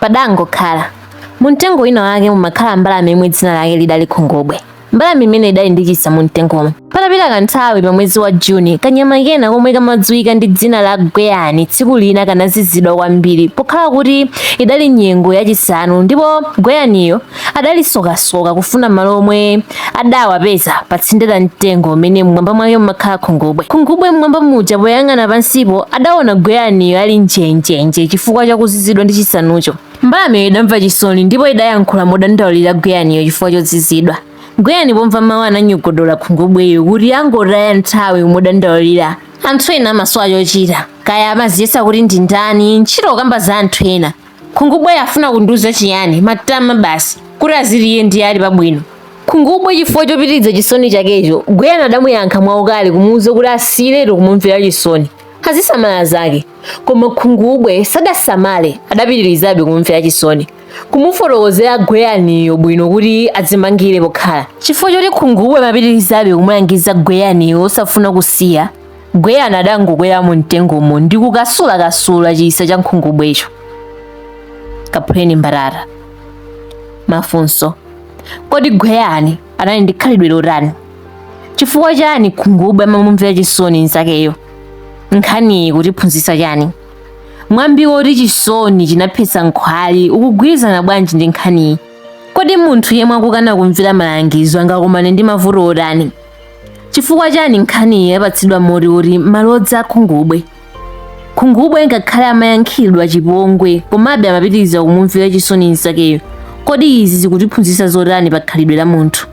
Padangokhala muntengo wina wake mumakhala mbalame imwe dzina lake lidali khungubwe. Mbalame imene idali ndi chisa muntengomo. Patapita kanthawi pa mwezi wa Juni, kanyama kena komwe kamadziwika ndi dzina la Gweyani tsiku lina kanazizidwa kwambiri pokhala kuti idali nyengo yachisanu, ndipo Gweyaniyo adali sokasoka kufuna malo omwe adawapeza pa tsinde la mtengo umene mmwamba mwake mumakhala khungubwe. Khungubwe mmwamba muja poyang'ana pansipo adaona Gweyaniyo ali njenjenje chifukwa chakuzizidwa ndi chisanucho. Mbalame idamva chisoni ndipo idayankhula modandaulira Gweyaniyo chifukwa chozizidwa. Gweyani pomva mawu ananyogodola khungubweyo kuti angotaya nthawi modandaulira anthu ena amaso achochita, kaya amaziyesa kuti ndi ndani, ntchito kamba za anthu ena. Khungubweyo afuna kundiuza chiyani, matama basi kuti aziliye ndi ali pabwino. Khungubwe chifukwa chopitiriza chisoni chakecho, Gweyani adamuyankha mwaukali kumuwuza kuti asiyiretu kumumvera chisoni, azisamala zake. Koma khungubwe sadasamale, adapitirizabe kumumvera chisoni, kumufotokozera Gweyaniyo bwino kuti adzimangire pokhala. Chifukwa choti khungubwe amapitirizabe kumulangiza Gweyaniyo osafuna kusiya, Gweyani adangokwera mu mtengomo ndi kukasulakasula chisa cha khungubwecho. Kaphuleni mbarara. Mafunso: kodi Gweyani anali ndi khalidwe lotani? Chifukwa chani khungubwe amamumvera chisoni nzakeyo? Nkhaniyi kutiphunzitsa chani? Mwambi woti chisoni chinaphetsa nkhwali ukugwirizana bwanji ndi nkhaniyi? Kodi munthu yemwe akukana kumvera malangizo angakumane ndi mavuto otani? Chifukwa chani nkhaniyi yapatsidwa moti woti malodza a khungubwe? Khungubwe ngakhale amayankhidwa chipongwe komabe amapitiriza kumumvera chisoni nzakeyo. Kodi izi zikutiphunzitsa zotani pa khalidwe la munthu?